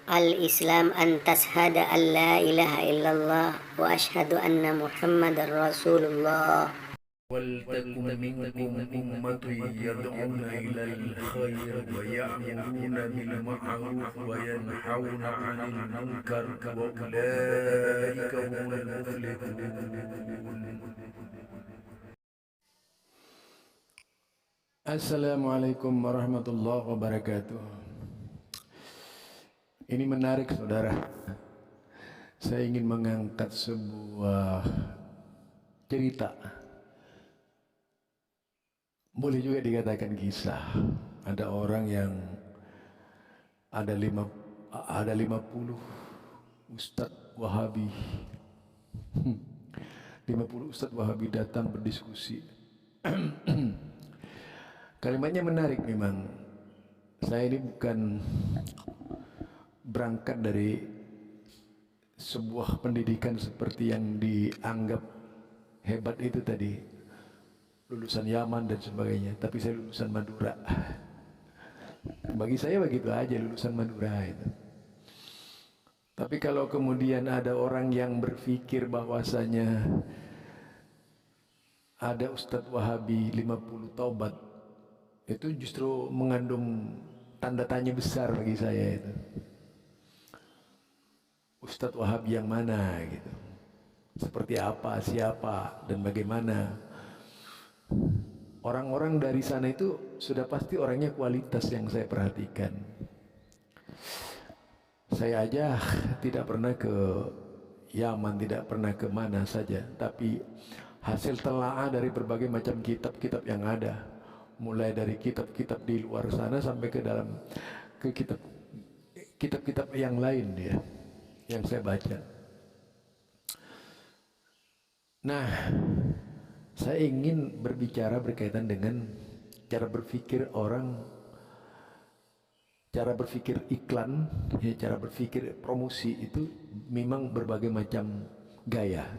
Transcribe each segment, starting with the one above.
Al-Islam an tashhada an la ilaha illallah wa ashhadu anna Muhammadar Rasulullah. ولتكن منكم أمة يدعون إلى الخير ويأمرون بالمعروف وينهون عن المنكر وأولئك هم المفلحون. Assalamualaikum warahmatullahi wabarakatuh. Ini menarik saudara. Saya ingin mengangkat sebuah cerita. Boleh juga dikatakan kisah. Ada orang yang ada 50 Ustadz Wahabi. 50 Ustadz Wahabi datang berdiskusi. Kalimatnya menarik memang. Saya ini bukan berangkat dari sebuah pendidikan seperti yang dianggap hebat itu tadi, lulusan Yaman dan sebagainya, tapi saya lulusan Madura. Bagi saya begitu aja, lulusan Madura itu. Tapi kalau kemudian ada orang yang berpikir bahwasanya ada Ustadz Wahabi 50 taubat, itu justru mengandung tanda tanya besar bagi saya itu. Ustadz Wahabi yang mana gitu? Seperti apa, siapa, dan bagaimana? Orang-orang dari sana itu sudah pasti orangnya kualitas yang saya perhatikan. Saya aja tidak pernah ke Yaman, tidak pernah ke mana saja, tapi hasil telaah dari berbagai macam kitab-kitab yang ada, mulai dari kitab-kitab di luar sana sampai ke dalam ke kitab-kitab yang lain ya, yang saya baca. Nah, saya ingin berbicara berkaitan dengan cara berpikir orang, cara berpikir iklan, ya, cara berpikir promosi itu memang berbagai macam gaya.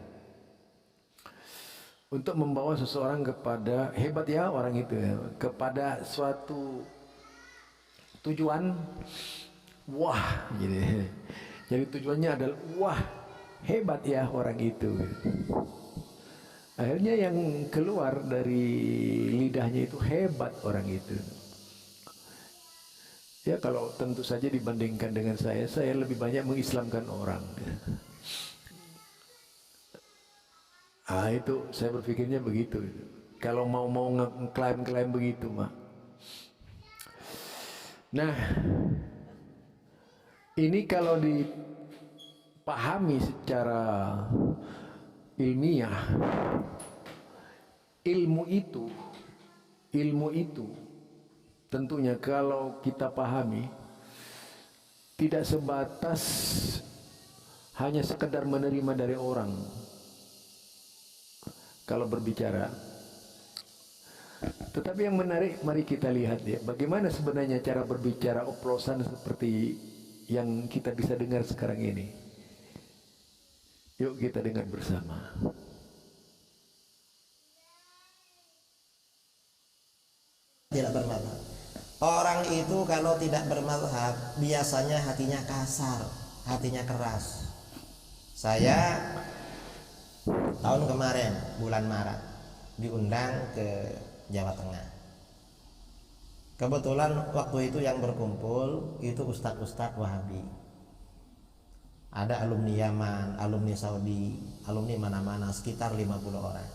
Untuk membawa seseorang kepada, hebat ya orang itu ya, kepada suatu tujuan, wah gitu. Jadi tujuannya adalah, wah hebat ya orang itu. Akhirnya yang keluar dari lidahnya itu hebat orang itu. Ya kalau tentu saja dibandingkan dengan saya lebih banyak mengislamkan orang. Ah itu saya berpikirnya begitu. Kalau mau ngeklaim begitu mah. Nah, ini kalau dipahami secara ilmiah, ilmu itu tentunya kalau kita pahami tidak sebatas hanya sekedar menerima dari orang. Kalau berbicara, tetapi yang menarik, mari kita lihat ya, bagaimana sebenarnya cara berbicara oplosan seperti yang kita bisa dengar sekarang ini. Yuk kita dengar bersama. Tidak bermadhab. Orang itu kalau tidak bermadhab biasanya hatinya kasar, hatinya keras. Saya tahun kemarin bulan Maret diundang ke Jawa Tengah. Kebetulan waktu itu yang berkumpul itu ustadz-ustadz Wahabi. Ada alumni Yaman, alumni Saudi, alumni mana-mana, sekitar 50 orang.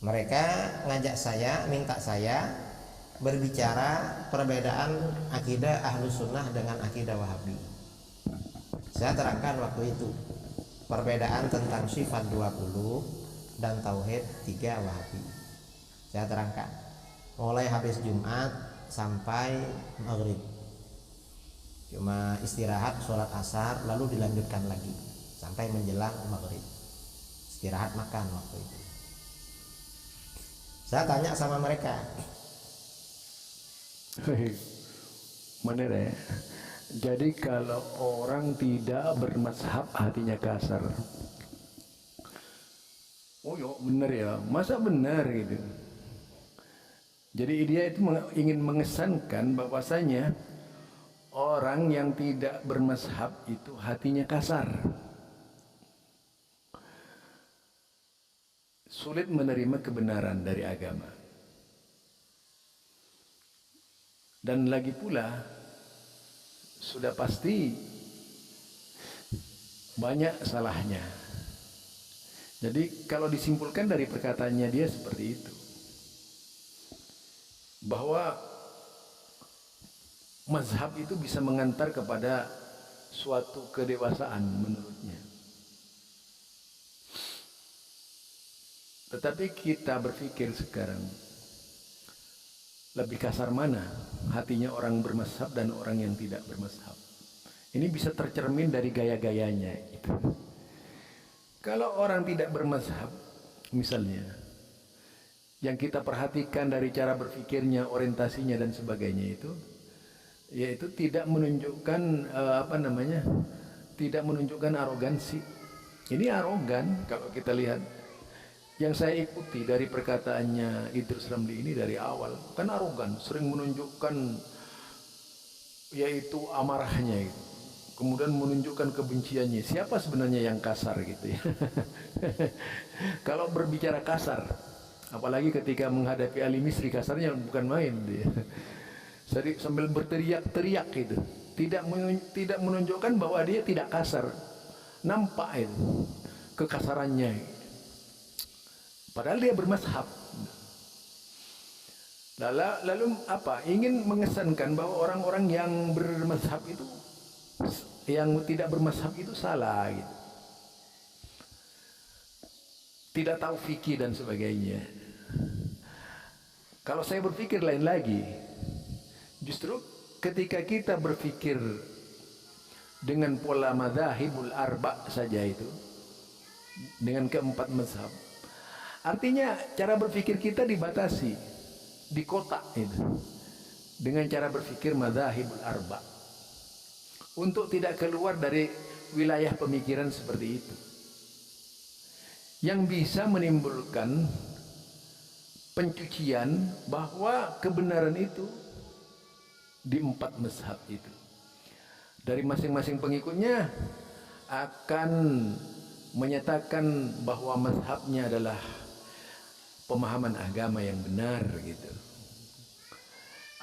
Mereka ngajak saya, minta saya berbicara perbedaan akidah Ahlus Sunnah dengan akidah Wahabi. Saya terangkan waktu itu perbedaan tentang sifat 20 dan tauhid 3 Wahabi. Saya terangkan mulai habis Jumat sampai maghrib. Cuma istirahat sholat asar lalu dilanjutkan lagi sampai menjelang maghrib. Istirahat makan waktu itu. Saya tanya sama mereka. Mana ya? Jadi kalau orang tidak bermazhab hatinya kasar. Oh ya benar ya, masa benar gitu. Jadi dia itu ingin mengesankan bahwasanya orang orang yang tidak bermazhab itu hatinya kasar, sulit menerima kebenaran dari agama. Dan lagi pula sudah pasti banyak salahnya. Jadi kalau disimpulkan dari perkataannya dia seperti itu, bahwa mazhab itu bisa mengantar kepada suatu kedewasaan menurutnya. Tetapi kita berpikir sekarang, lebih kasar mana hatinya orang bermazhab dan orang yang tidak bermazhab? Ini bisa tercermin dari gaya-gayanya gitu. Kalau orang tidak bermazhab, misalnya, yang kita perhatikan dari cara berpikirnya, orientasinya dan sebagainya itu, yaitu tidak menunjukkan tidak menunjukkan arogansi. Ini arogan kalau kita lihat. Yang saya ikuti dari perkataannya Idrus Ramli ini dari awal, kan arogan, sering menunjukkan yaitu amarahnya gitu. Kemudian menunjukkan kebenciannya. Siapa sebenarnya yang kasar gitu ya? Kalau berbicara kasar, apalagi ketika menghadapi ahli misri, kasarnya bukan main dia. Jadi sambil berteriak-teriak gitu. Tidak menunjukkan bahwa dia tidak kasar. Nampak itu kekasarannya. Padahal dia bermazhab. Lalu apa? Ingin mengesankan bahwa orang-orang yang bermazhab itu, yang tidak bermazhab itu salah gitu. Tidak tahu fikih dan sebagainya. Kalau saya berpikir lain lagi, justru ketika kita berpikir dengan pola madzhabul arba saja itu, dengan keempat mazhab, artinya cara berpikir kita dibatasi, di kotak itu, dengan cara berpikir madzhabul arba, untuk tidak keluar dari wilayah pemikiran seperti itu, yang bisa menimbulkan pencucian bahwa kebenaran itu di empat mazhab itu. Dari masing-masing pengikutnya akan menyatakan bahwa mazhabnya adalah pemahaman agama yang benar gitu.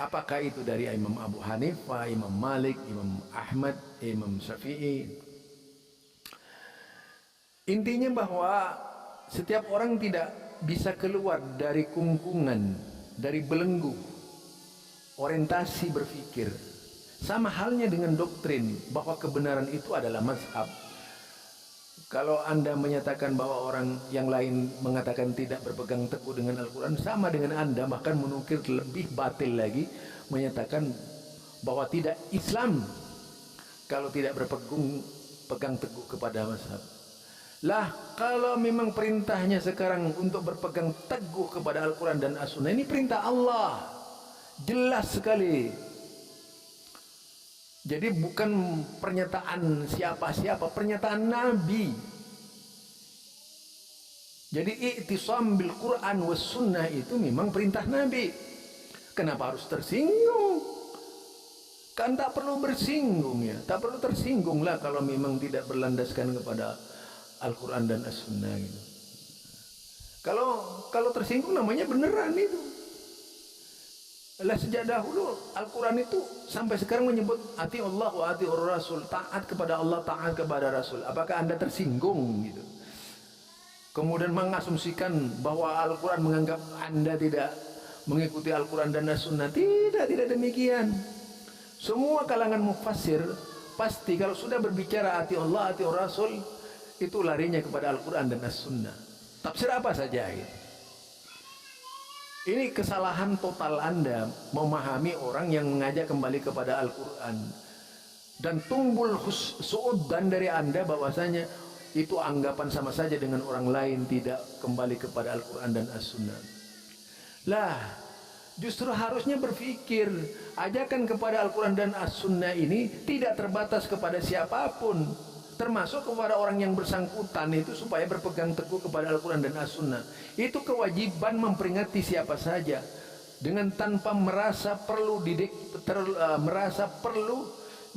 Apakah itu dari Imam Abu Hanifah, Imam Malik, Imam Ahmad, Imam Syafi'i? Intinya bahwa setiap orang tidak bisa keluar dari kungkungan, dari belenggu orientasi berpikir. Sama halnya dengan doktrin bahwa kebenaran itu adalah mazhab. Kalau Anda menyatakan bahwa orang yang lain mengatakan tidak berpegang teguh dengan Al-Quran, sama dengan Anda bahkan menukir lebih batil lagi, menyatakan bahwa tidak Islam kalau tidak berpegang teguh kepada mazhab. Lah, kalau memang perintahnya sekarang untuk berpegang teguh kepada Al-Quran dan As-Sunnah, ini perintah Allah, jelas sekali. Jadi bukan pernyataan siapa-siapa, pernyataan Nabi. Jadi i'tisam bil Quran was sunnah itu memang perintah Nabi. Kenapa harus tersinggung? Kan tak perlu bersinggung ya, tak perlu tersinggung lah kalau memang tidak berlandaskan kepada Al-Quran dan As-Sunnah gitu. Kalau tersinggung namanya beneran itu. Lah sejak dahulu Al-Quran itu sampai sekarang menyebut ati Allah wa ati Rasul, taat kepada Allah, taat kepada Rasul. Apakah Anda tersinggung gitu? Kemudian mengasumsikan bahwa Al-Quran menganggap Anda tidak mengikuti Al-Quran dan As-Sunnah. Tidak demikian. Semua kalangan mufassir pasti kalau sudah berbicara ati Allah, ati Rasul, itu larinya kepada Al-Quran dan As-Sunnah. Tafsir apa saja gitu. Ini kesalahan total Anda memahami orang yang mengajak kembali kepada Al-Quran. Dan tumbul su'udan dari Anda bahwasanya itu anggapan sama saja dengan orang lain tidak kembali kepada Al-Quran dan As-Sunnah. Lah, justru harusnya berpikir ajakan kepada Al-Quran dan As-Sunnah ini tidak terbatas kepada siapapun, termasuk kepada orang yang bersangkutan itu, supaya berpegang teguh kepada Al-Quran dan As-Sunnah. Itu kewajiban memperingati siapa saja dengan tanpa merasa perlu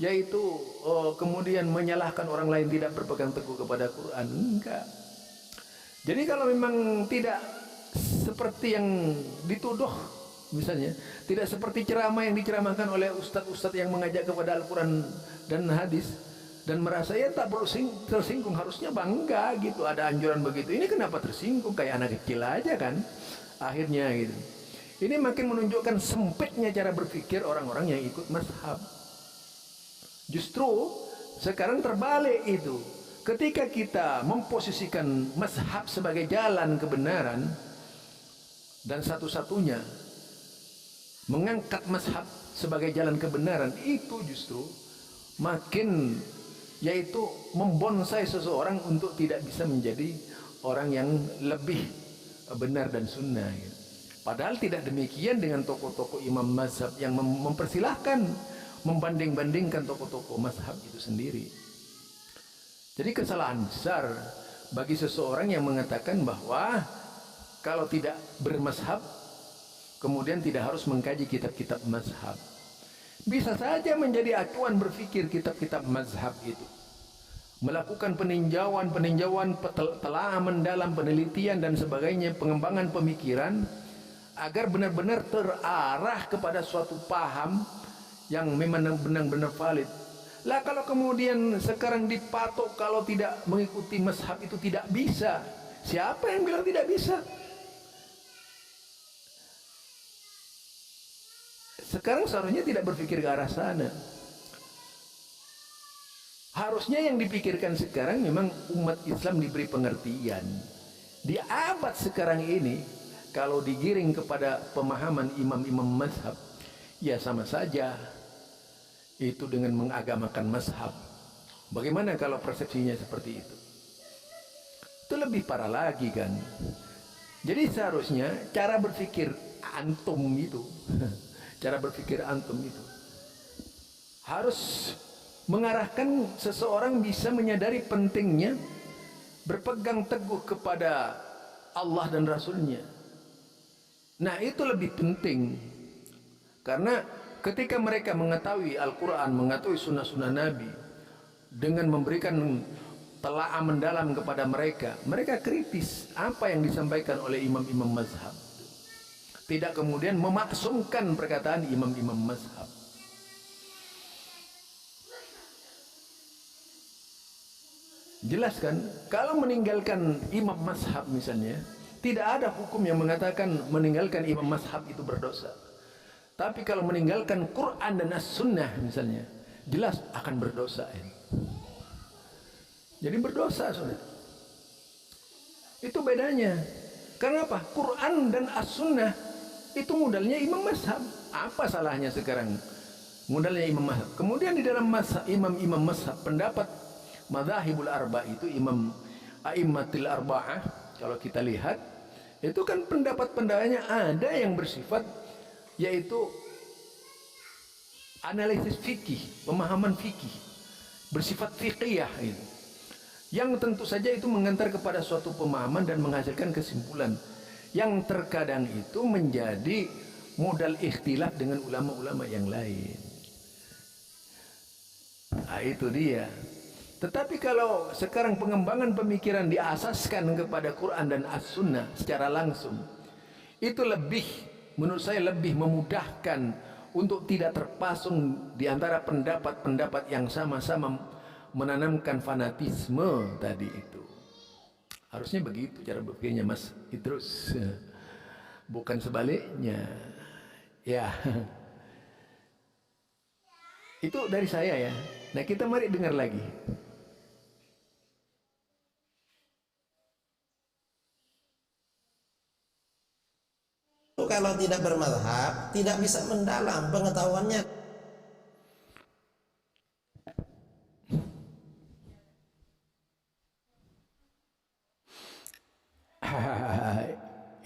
yaitu kemudian menyalahkan orang lain tidak berpegang teguh kepada Quran. Enggak. Jadi kalau memang tidak seperti yang dituduh, misalnya tidak seperti ceramah yang diceramahkan oleh ustadz-ustadz yang mengajak kepada Al-Quran dan hadis, dan merasa ya tak perlu tersinggung, harusnya bangga gitu, ada anjuran begitu. Ini kenapa tersinggung, kayak anak kecil aja kan akhirnya gitu. Ini makin menunjukkan sempitnya cara berpikir orang-orang yang ikut mazhab. Justru sekarang terbalik itu. Ketika kita memposisikan mazhab sebagai jalan kebenaran dan satu-satunya, mengangkat mazhab sebagai jalan kebenaran, itu justru makin yaitu membonsai seseorang untuk tidak bisa menjadi orang yang lebih benar dan sunnah gitu. Padahal tidak demikian dengan tokoh-tokoh imam mazhab yang mempersilahkan membanding-bandingkan tokoh-tokoh mazhab itu sendiri. Jadi kesalahan besar bagi seseorang yang mengatakan bahwa kalau tidak bermazhab kemudian tidak harus mengkaji kitab-kitab mazhab. Bisa saja menjadi acuan berpikir kitab-kitab mazhab itu, melakukan peninjauan, telah mendalam, penelitian dan sebagainya, pengembangan pemikiran agar benar-benar terarah kepada suatu paham yang memang benar-benar valid. Lah kalau kemudian sekarang dipatok kalau tidak mengikuti mazhab itu tidak bisa, siapa yang bilang tidak bisa? Sekarang seharusnya tidak berpikir ke arah sana. Harusnya yang dipikirkan sekarang memang umat Islam diberi pengertian. Di abad sekarang ini, kalau digiring kepada pemahaman imam-imam mazhab, ya sama saja itu dengan mengagamakan mazhab. Bagaimana kalau persepsinya seperti itu? Itu lebih parah lagi kan. Jadi seharusnya cara berpikir antum itu cara berpikir antum itu harus mengarahkan seseorang bisa menyadari pentingnya berpegang teguh kepada Allah dan Rasulnya. Nah itu lebih penting, karena ketika mereka mengetahui Al-Quran, mengetahui sunnah-sunnah Nabi, dengan memberikan telaah mendalam kepada mereka, mereka kritis apa yang disampaikan oleh imam-imam mazhab, tidak kemudian memaksumkan perkataan imam-imam mazhab. Jelas kan? Kalau meninggalkan imam mazhab misalnya, tidak ada hukum yang mengatakan meninggalkan imam mazhab itu berdosa. Tapi kalau meninggalkan Quran dan As-Sunnah misalnya, jelas akan berdosa ini. Jadi berdosa saudara. Itu bedanya. Karena apa? Quran dan As-Sunnah itu modalnya imam mazhab. Apa salahnya sekarang modalnya imam mazhab? Kemudian di dalam imam-imam mazhab, pendapat madzhabul arba itu imam a'immatil arba'ah, kalau kita lihat itu kan pendapat-pendapatnya ada yang bersifat yaitu analisis fikih, pemahaman fikih, bersifat fiqhiyah itu, yang tentu saja itu mengantar kepada suatu pemahaman dan menghasilkan kesimpulan yang terkadang itu menjadi modal ikhtilaf dengan ulama-ulama yang lain. Nah, itu dia. Tetapi kalau sekarang pengembangan pemikiran diasaskan kepada Quran dan As-Sunnah secara langsung, itu lebih, menurut saya lebih memudahkan untuk tidak terpasung di antara pendapat-pendapat yang sama-sama menanamkan fanatisme tadi itu. Harusnya begitu cara berpikirnya Mas Idrus, bukan sebaliknya. Ya, itu dari saya ya. Nah kita mari dengar lagi. Kalau tidak bermadhab, tidak bisa mendalam pengetahuannya.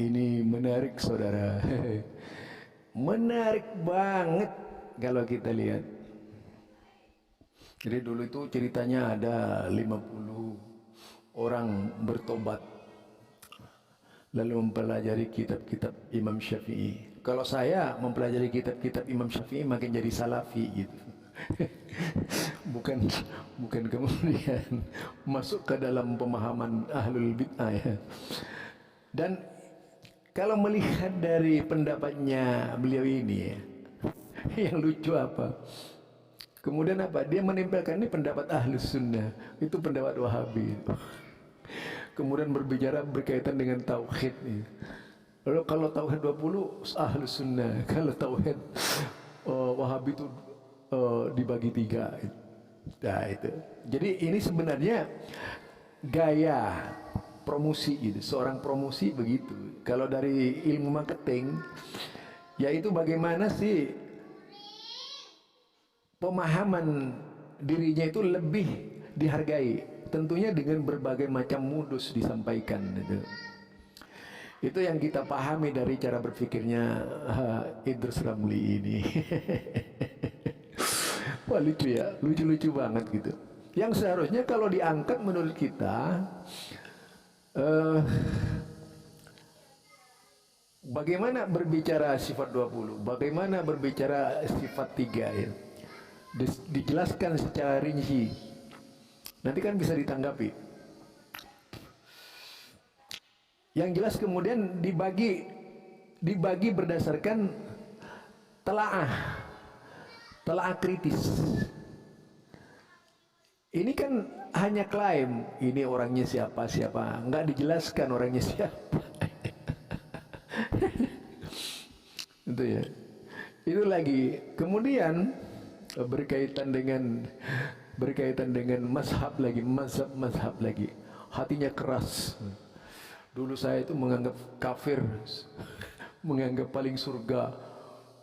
Ini menarik saudara. Menarik banget kalau kita lihat. Jadi dulu itu ceritanya ada 50 orang bertobat lalu mempelajari kitab-kitab Imam Syafi'i. Kalau saya mempelajari kitab-kitab Imam Syafi'i makin jadi salafi gitu. bukan bukan kemudian masuk ke dalam pemahaman ahlul bid'ah ya. Dan kalau melihat dari pendapatnya beliau ini ya, yang lucu apa? Kemudian apa? Dia menempelkan ini pendapat ahlus sunnah, itu pendapat wahabi. Kemudian berbicara berkaitan dengan tauhid nih. Lalu kalau tauhid 20 ahlus sunnah, kalau tauhid wahabi itu dibagi 3. Nah itu. Jadi ini sebenarnya gaya promosi itu, seorang promosi begitu. Kalau dari ilmu marketing, yaitu bagaimana sih pemahaman dirinya itu lebih dihargai. Tentunya dengan berbagai macam modus disampaikan itu. Itu yang kita pahami dari cara berpikirnya Idrus Ramli ini. Wah lucu ya, lucu-lucu banget gitu. Yang seharusnya kalau diangkat menurut kita, bagaimana berbicara sifat 20, bagaimana berbicara sifat 3 ya. Dijelaskan secara rinci. Nanti kan bisa ditanggapi. Yang jelas kemudian dibagi berdasarkan telaah kritis. Ini kan hanya klaim, ini orangnya siapa, nggak dijelaskan orangnya siapa. Itu ya. Itu lagi. Kemudian berkaitan dengan mazhab lagi. Hatinya keras. Dulu saya itu menganggap kafir, menganggap paling surga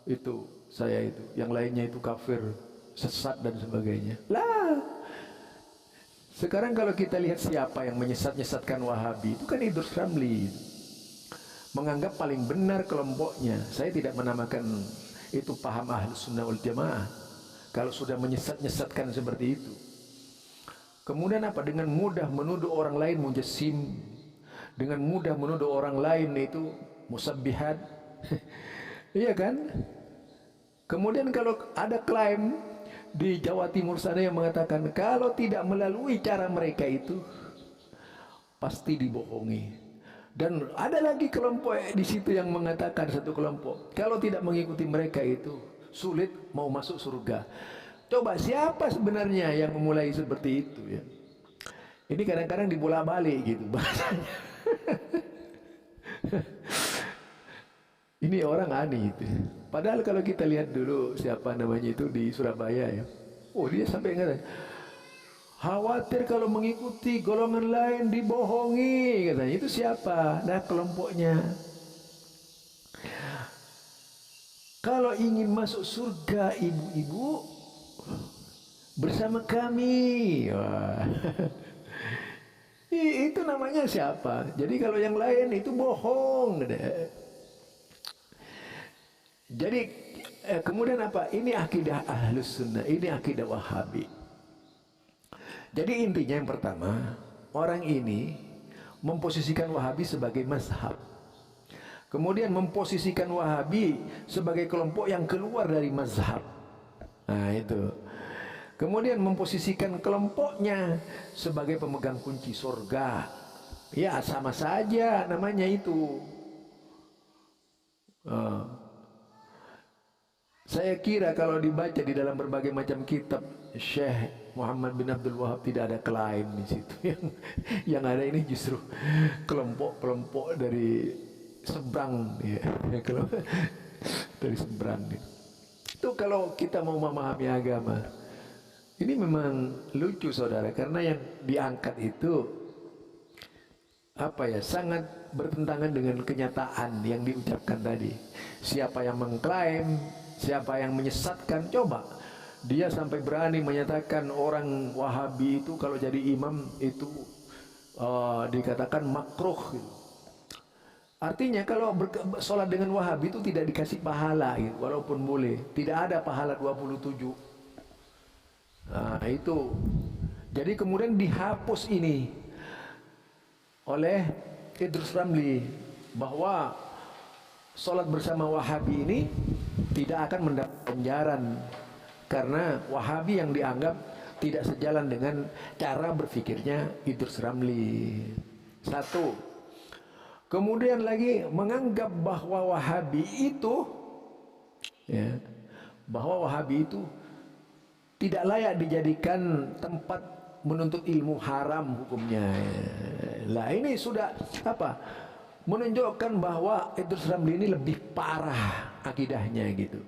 itu saya itu, yang lainnya itu kafir, sesat dan sebagainya. Lah, sekarang kalau kita lihat siapa yang menyesatkan Wahabi, itu kan Idrus Ramli, menganggap paling benar kelompoknya. Saya tidak menamakan itu paham Ahlus Sunnah wal Jamaah. Kalau sudah menyesatkan seperti itu, kemudian apa? Dengan mudah menuduh orang lain mujassim, dengan mudah menuduh orang lain itu musabbihat. Iya kan? Kemudian kalau ada klaim di Jawa Timur sana yang mengatakan kalau tidak melalui cara mereka itu pasti dibohongi. Dan ada lagi kelompok di situ yang mengatakan, satu kelompok, kalau tidak mengikuti mereka itu sulit mau masuk surga. Coba siapa sebenarnya yang memulai seperti itu ya? Ini kadang-kadang dibolak-balik gitu bahasanya. Ini orang aneh itu. Padahal kalau kita lihat dulu siapa namanya itu di Surabaya ya. Oh dia sampai ngatakan, khawatir kalau mengikuti golongan lain dibohongi katanya. Itu siapa? Nah kelompoknya. Kalau ingin masuk surga ibu-ibu bersama kami. Wah. Itu namanya siapa? Jadi kalau yang lain itu bohong. Jadi kemudian apa? Ini akidah Ahlus Sunnah, ini akidah Wahabi. Jadi intinya yang pertama, orang ini memposisikan Wahabi sebagai mazhab. Kemudian memposisikan Wahabi sebagai kelompok yang keluar dari mazhab. Nah itu. Kemudian memposisikan kelompoknya sebagai pemegang kunci surga. Ya sama saja namanya itu. Saya kira kalau dibaca di dalam berbagai macam kitab Syekh Muhammad bin Abdul Wahab tidak ada klaim di situ. Yang ada ini justru kelompok-kelompok dari seberang ya. Dari seberang ya. Itu kalau kita mau memahami agama. Ini memang lucu saudara, karena yang diangkat itu apa ya, sangat bertentangan dengan kenyataan yang diucapkan tadi. Siapa yang mengklaim, siapa yang menyesatkan, coba dia sampai berani menyatakan orang Wahabi itu kalau jadi imam itu dikatakan makruh gitu. Artinya kalau sholat dengan Wahabi itu tidak dikasih pahala gitu, walaupun boleh, tidak ada pahala 27. Nah itu. Jadi kemudian dihapus ini oleh Idrus Ramli, bahwa sholat bersama Wahabi ini tidak akan mendapat ganjaran karena Wahabi yang dianggap tidak sejalan dengan cara berpikirnya Idrus Ramli. Satu. Kemudian lagi menganggap bahwa Wahabi itu ya, bahwa Wahabi itu tidak layak dijadikan tempat menuntut ilmu, haram hukumnya. Lah ini sudah apa? Menunjukkan bahwa Idrus Ramli ini lebih parah akidahnya gitu.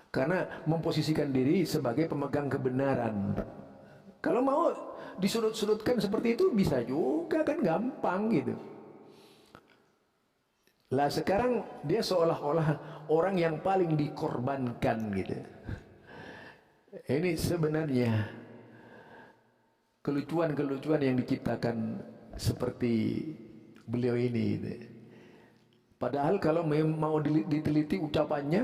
Karena memposisikan diri sebagai pemegang kebenaran. Kalau mau disudut-sudutkan seperti itu bisa juga kan, gampang gitu. Lah sekarang dia seolah-olah orang yang paling dikorbankan gitu. Ini sebenarnya kelucuan-kelucuan yang diciptakan seperti beliau ini gitu. Padahal kalau mau diteliti ucapannya,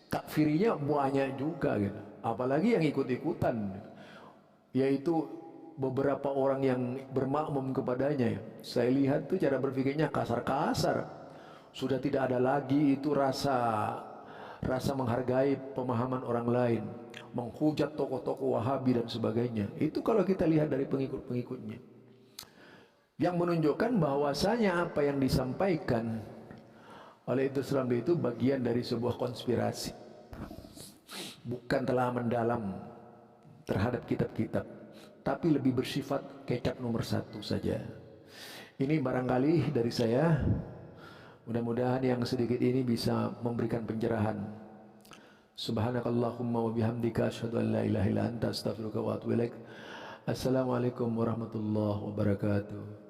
takfirinya banyak juga gitu. Apalagi yang ikut-ikutan, yaitu beberapa orang yang bermakmum kepadanya. Saya lihat tuh cara berpikirnya kasar-kasar. Sudah tidak ada lagi itu rasa menghargai pemahaman orang lain, menghujat tokoh-tokoh Wahabi dan sebagainya. Itu kalau kita lihat dari pengikut-pengikutnya, yang menunjukkan bahwasanya apa yang disampaikan oleh Idrus Ramli itu bagian dari sebuah konspirasi, bukan telah mendalam terhadap kitab-kitab, tapi lebih bersifat kecap nomor 1 saja. Ini barangkali dari saya. Mudah-mudahan yang sedikit ini bisa memberikan pencerahan. Subhanakallahumma wa bihamdika asyhadu an la ilaha illa anta astaghfiruka wa atubu ilaik. Assalamualaikum warahmatullahi wabarakatuh.